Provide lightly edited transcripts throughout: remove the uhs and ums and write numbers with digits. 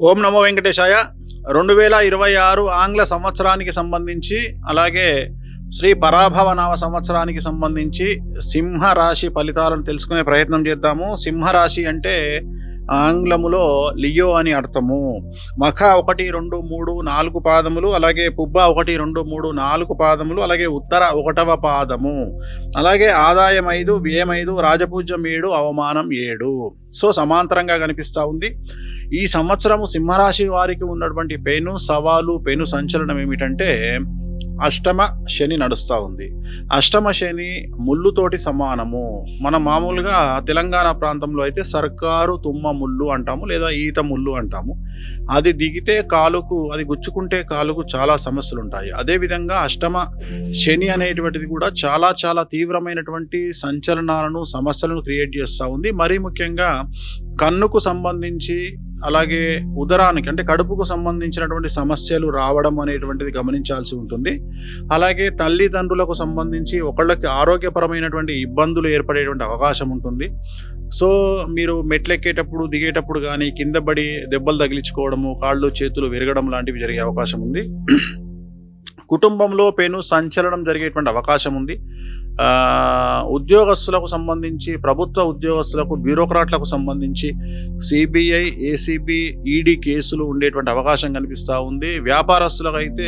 ఓం నమో వెంకటేశాయ. 2026 ఆంగ్ల సంవత్సరానికి సంబంధించి, అలాగే శ్రీ పరాభవనామ సంవత్సరానికి సంబంధించి సింహరాశి ఫలితాలను తెలుసుకునే ప్రయత్నం చేద్దాము. సింహరాశి అంటే ఆంగ్లములో లియో అని అర్థము. మఖ 1, 2, 3, 4 పాదములు, అలాగే పుబ్బ 1, 2, 3, 4 పాదములు, అలాగే ఉత్తర 1వ పాదము, అలాగే ఆదాయం 5, వ్యయం 5, రాజపూజ్యం 7, అవమానం 7. సో సమాంతరంగా కనిపిస్తూ ఉంది. ఈ సంవత్సరము సింహరాశి వారికి ఉన్నటువంటి పెను సవాలు, పెను సంచలనం ఏమిటంటే అష్టమ శని నడుస్తూ ఉంది. అష్టమ శని ముళ్ళుతోటి సమానము. మనం మామూలుగా తెలంగాణ ప్రాంతంలో అయితే సర్కారు తుమ్మ ముళ్ళు అంటాము, లేదా ఈత ముళ్ళు అంటాము. అది దిగితే కాలుకు, అది గుచ్చుకుంటే కాలుకు చాలా సమస్యలు ఉంటాయి. అదేవిధంగా అష్టమ శని అనేటువంటిది కూడా చాలా చాలా తీవ్రమైనటువంటి సంచలనాలను, సమస్యలను క్రియేట్ చేస్తూ ఉంది. మరీ ముఖ్యంగా కన్నుకు సంబంధించి, అలాగే ఉదరానికి అంటే కడుపుకు సంబంధించినటువంటి సమస్యలు రావడం అనేటువంటిది గమనించాల్సి ఉంటుంది. అలాగే తల్లిదండ్రులకు సంబంధించి ఒకళ్ళకి ఆరోగ్యపరమైనటువంటి ఇబ్బందులు ఏర్పడేటువంటి అవకాశం ఉంటుంది. సో మీరు మెట్లెక్కేటప్పుడు, దిగేటప్పుడు కానీ కింద పడి దెబ్బలు తగిలించుకోవడము, కాళ్ళు చేతులు విరగడం లాంటివి జరిగే అవకాశం ఉంది. కుటుంబంలో పెను సంచలనం జరిగేటువంటి అవకాశం ఉంది. ఉద్యోగస్తులకు సంబంధించి, ప్రభుత్వ ఉద్యోగస్తులకు, బ్యూరోక్రాట్లకు సంబంధించి సిబిఐ, ఏసీబీ, ఈడీ కేసులు ఉండేటువంటి అవకాశం కనిపిస్తూ ఉంది. వ్యాపారస్తులకు అయితే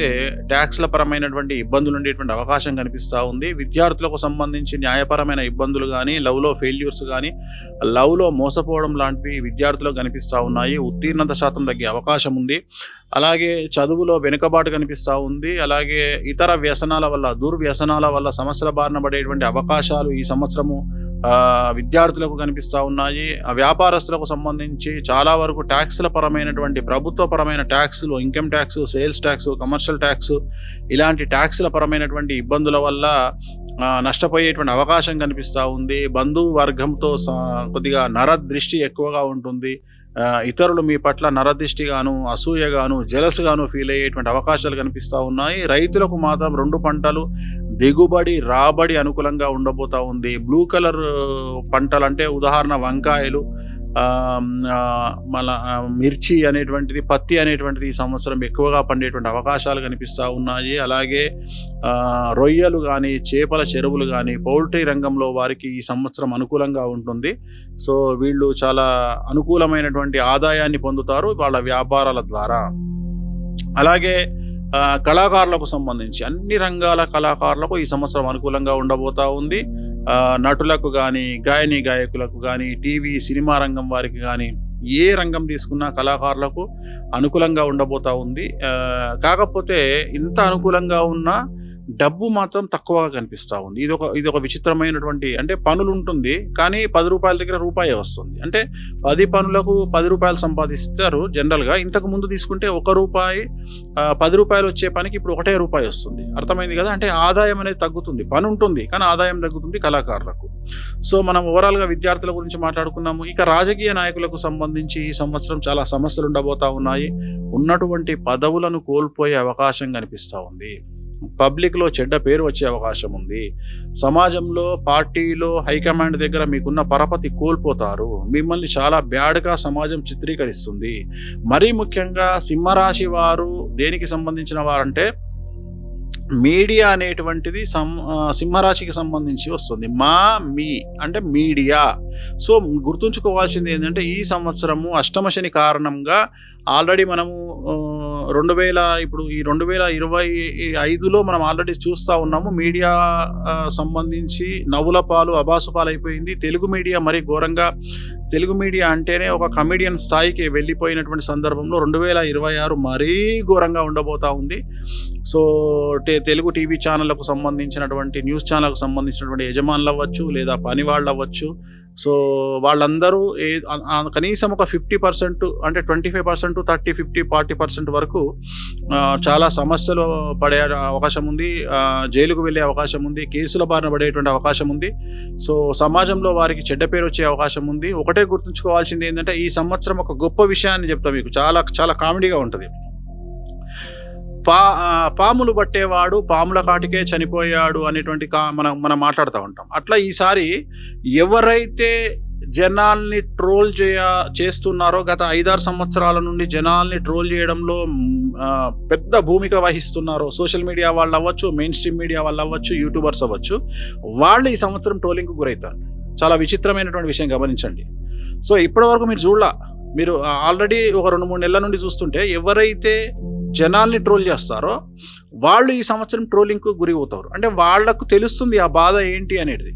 ట్యాక్స్ల పరమైనటువంటి ఇబ్బందులు ఉండేటువంటి అవకాశం కనిపిస్తూ ఉంది. విద్యార్థులకు సంబంధించి న్యాయపరమైన ఇబ్బందులు కానీ, లవ్లో ఫెయిల్యూర్స్ కానీ, లవ్లో మోసపోవడం లాంటివి విద్యార్థులకు కనిపిస్తూ ఉన్నాయి. ఉత్తీర్ణత శాతం తగ్గే అవకాశం ఉంది. అలాగే చదువులో వెనుకబాటు కనిపిస్తూ ఉంది. అలాగే ఇతర వ్యసనాల వల్ల, దుర్వ్యసనాల వల్ల సమస్యల బారిన పడేటువంటి అవకాశాలు ఈ సంవత్సరము విద్యార్థులకు కనిపిస్తూ ఉన్నాయి. వ్యాపారస్తులకు సంబంధించి చాలా వరకు ట్యాక్స్ల పరమైనటువంటి, ప్రభుత్వ పరమైన ట్యాక్సులు, income tax, sales tax, commercial tax, ఇలాంటి ట్యాక్స్ల పరమైనటువంటి ఇబ్బందుల వల్ల నష్టపోయేటువంటి అవకాశం కనిపిస్తూ ఉంది. బంధువర్గంతో కొద్దిగా నరదృష్టి ఎక్కువగా ఉంటుంది. ఇతరులు మీ పట్ల నరదృష్టిగాను, అసూయగాను, జలస్గాను ఫీల్ అయ్యేటువంటి అవకాశాలు కనిపిస్తూ ఉన్నాయి. రైతులకు మాత్రం 2 పంటలు దిగుబడి, రాబడి అనుకూలంగా ఉండబోతూ ఉంది. బ్లూ కలర్ పంటలు అంటే ఉదాహరణ వంకాయలు, మళ్ళా మిర్చి అనేటువంటిది, పత్తి అనేటువంటిది ఈ సంవత్సరం ఎక్కువగా పండేటువంటి అవకాశాలు కనిపిస్తూ ఉన్నాయి. అలాగే రొయ్యలు కానీ, చేపల చెరువులు కానీ, పౌల్ట్రీ రంగంలో వారికి ఈ సంవత్సరం అనుకూలంగా ఉంటుంది. సో వీళ్ళు చాలా అనుకూలమైనటువంటి ఆదాయాన్ని పొందుతారు వాళ్ళ వ్యాపారాల ద్వారా. అలాగే కళాకారులకు సంబంధించి అన్ని రంగాల కళాకారులకు ఈ సంవత్సరం అనుకూలంగా ఉండబోతూ ఉంది. నటులకు కానీ, గాయకులకు కానీ, టీవీ సినిమా రంగం వారికి కానీ, ఏ రంగం తీసుకున్నా కళాకారులకు అనుకూలంగా ఉండబోతూ ఉంది. కాకపోతే ఇంత అనుకూలంగా ఉన్న డబ్బు మాత్రం తక్కువగా కనిపిస్తూ ఉంది. ఇది ఒక విచిత్రమైనటువంటి, అంటే పనులు ఉంటుంది కానీ 10 రూపాయల దగ్గర రూపాయి వస్తుంది. అంటే 10 పనులకు 10 రూపాయలు సంపాదిస్తారు జనరల్గా. ఇంతకు ముందు తీసుకుంటే 1 రూపాయి, 10 రూపాయలు వచ్చే పనికి ఇప్పుడు 1 రూపాయి వస్తుంది. అర్థమైంది కదా? అంటే ఆదాయం అనేది తగ్గుతుంది. పని ఉంటుంది కానీ ఆదాయం తగ్గుతుంది కళాకారులకు. సో మనం ఓవరాల్గా విద్యార్థుల గురించి మాట్లాడుకున్నాము. ఇక రాజకీయ నాయకులకు సంబంధించి ఈ సంవత్సరం చాలా సమస్యలు ఉండబోతూ ఉన్నాయి. ఉన్నటువంటి పదవులను కోల్పోయే అవకాశం కనిపిస్తూ ఉంది. పబ్లిక్లో చెడ్డ పేరు వచ్చే అవకాశం ఉంది. సమాజంలో, పార్టీలో, హైకమాండ్ దగ్గర మీకున్న పరపతి కోల్పోతారు. మిమ్మల్ని చాలా బ్యాడ్గా సమాజం చిత్రీకరిస్తుంది. మరీ ముఖ్యంగా సింహరాశి వారు దేనికి సంబంధించిన వారంటే మీడియా అనేటువంటిది సింహరాశికి సంబంధించి వస్తుంది. మీ అంటే మీడియా. సో గుర్తుంచుకోవాల్సింది ఏంటంటే ఈ సంవత్సరము అష్టమ శని కారణంగా ఆల్రెడీ మనము ఇప్పుడు ఈ 2025లో మనం ఆల్రెడీ చూస్తూ ఉన్నాము. మీడియా సంబంధించి నవ్వుల పాలు, అబాసు పాలు అయిపోయింది. తెలుగు మీడియా మరీ ఘోరంగా, తెలుగు మీడియా అంటేనే ఒక కమెడియన్ స్థాయికి వెళ్ళిపోయినటువంటి సందర్భంలో 2026 మరీ ఘోరంగా ఉండబోతూ ఉంది. సో తెలుగు టీవీ ఛానళ్లకు సంబంధించినటువంటి, న్యూస్ ఛానల్కు సంబంధించినటువంటి యజమానులు అవ్వచ్చు, లేదా పని వాళ్ళు అవ్వచ్చు. సో వాళ్ళందరూ కనీసం ఒక 50%, అంటే 25%, 30, 50, 40% వరకు చాలా సమస్యలు పడే అవకాశం ఉంది. జైలుకు వెళ్ళే అవకాశం ఉంది. కేసుల బారిన పడేటువంటి అవకాశం ఉంది. సో సమాజంలో వారికి చెడ్డ పేరు వచ్చే అవకాశం ఉంది. ఒకటే గుర్తుంచుకోవాల్సింది ఏంటంటే ఈ సంవత్సరం ఒక గొప్ప విషయాన్ని చెప్తా మీకు, చాలా చాలా కామెడీగా ఉంటుంది. పాములు పట్టేవాడు పాముల కాటికే చనిపోయాడు అనేటువంటి మనం మాట్లాడుతూ ఉంటాం. అట్లా ఈసారి ఎవరైతే జనాల్ని ట్రోల్ చేస్తున్నారో, గత 5-6 సంవత్సరాల నుండి జనాల్ని ట్రోల్ చేయడంలో పెద్ద భూమిక వహిస్తున్నారో, సోషల్ మీడియా వాళ్ళు అవ్వచ్చు, మెయిన్ స్ట్రీమ్ మీడియా వాళ్ళు అవ్వచ్చు, యూట్యూబర్స్ అవ్వచ్చు, వాళ్ళు ఈ సంవత్సరం ట్రోలింగ్కు గురవుతారు. చాలా విచిత్రమైనటువంటి విషయం గమనించండి. సో ఇప్పటివరకు మీరు చూడలా, మీరు ఆల్రెడీ ఒక 2-3 నెలల నుండి చూస్తుంటే ఎవరైతే జనాల్ని ట్రోల్ చేస్తారో వాళ్ళు ఈ సంవత్సరం ట్రోలింగ్కు గురి అవుతారు. అంటే వాళ్లకు తెలుస్తుంది ఆ బాధ ఏంటి అనేది.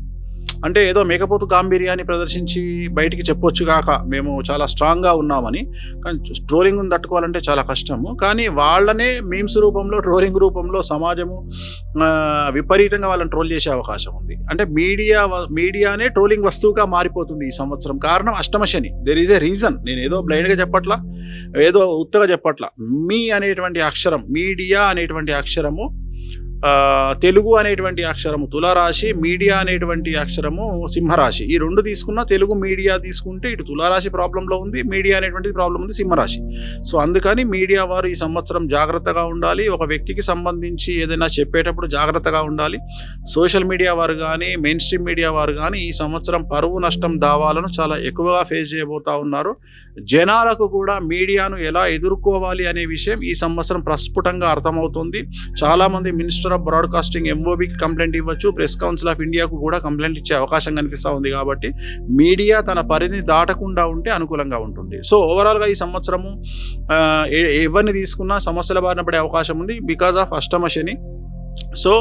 అంటే ఏదో మేకపోతు గాంభీర్యాన్ని ప్రదర్శించి బయటికి చెప్పొచ్చు కాక మేము చాలా స్ట్రాంగ్గా ఉన్నామని, కానీ ట్రోలింగ్ను తట్టుకోవాలంటే చాలా కష్టము. కానీ వాళ్ళనే మీమ్స్ రూపంలో, ట్రోలింగ్ రూపంలో సమాజము విపరీతంగా వాళ్ళని ట్రోల్ చేసే అవకాశం ఉంది. అంటే మీడియానే ట్రోలింగ్ వస్తువుగా మారిపోతుంది ఈ సంవత్సరం. కారణం అష్టమ శని. There is a reason. నేను ఏదో బ్లైండ్గా చెప్పట్లా, ఏదో ఉత్తగా చెప్పట్లా. మీ అనేటువంటి అక్షరం, మీడియా అనేటువంటి అక్షరము, తెలుగు అనేటువంటి అక్షరము తులారాశి, మీడియా అనేటువంటి అక్షరము సింహరాశి. ఈ 2 తీసుకున్నా, తెలుగు మీడియా తీసుకుంటే ఇటు తులారాశి ప్రాబ్లంలో ఉంది, మీడియా అనేటువంటి ప్రాబ్లం ఉంది సింహరాశి. సో అందుకని మీడియా వారు ఈ సంవత్సరం జాగ్రత్తగా ఉండాలి. ఒక వ్యక్తికి సంబంధించి ఏదైనా చెప్పేటప్పుడు జాగ్రత్తగా ఉండాలి. సోషల్ మీడియా వారు కానీ, మెయిన్ స్ట్రీమ్ మీడియా వారు కానీ ఈ సంవత్సరం పరువు నష్టం దావాలను చాలా ఎక్కువగా ఫేస్ చేయబోతూ ఉన్నారు. జనాలకు కూడా మీడియాను ఎలా ఎదుర్కోవాలి అనే విషయం ఈ సంవత్సరం ప్రస్ఫుటంగా అర్థమవుతుంది. చాలామంది మినిస్టర్ ఆఫ్ బ్రాడ్కాస్టింగ్ ఎంఓబికి కంప్లైంట్ ఇవ్వచ్చు, ప్రెస్ కౌన్సిల్ ఆఫ్ ఇండియాకు కూడా కంప్లైంట్ ఇచ్చే అవకాశం కనిపిస్తూ ఉంది. కాబట్టి మీడియా తన పరిధిని దాటకుండా ఉంటే అనుకూలంగా ఉంటుంది. సో ఓవరాల్గా ఈ సంవత్సరము ఎవరిని తీసుకున్నా సమస్యల బారిన పడే అవకాశం ఉంది బికాజ్ ఆఫ్ అష్టమ శని. సో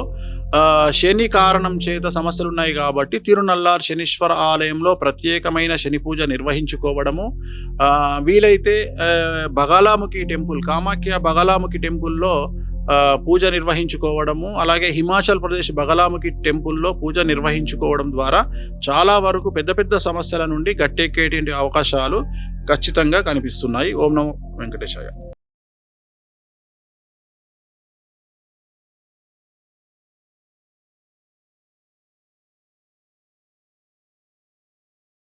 శని కారణం చేత సమస్యలు ఉన్నాయి కాబట్టి తిరునల్లార్ శనీశ్వర ఆలయంలో ప్రత్యేకమైన శని పూజ నిర్వహించుకోవడము, వీలైతే బగలాముఖి టెంపుల్, కామాఖ్య బగలాముఖి టెంపుల్లో పూజ నిర్వహించుకోవడము, అలాగే హిమాచల్ ప్రదేశ్ బగలాముఖి టెంపుల్లో పూజ నిర్వహించుకోవడం ద్వారా చాలా వరకు పెద్ద పెద్ద సమస్యల నుండి గట్టెక్కేటువంటి అవకాశాలు ఖచ్చితంగా కనిపిస్తున్నాయి. ఓం నమో వెంకటేశాయ.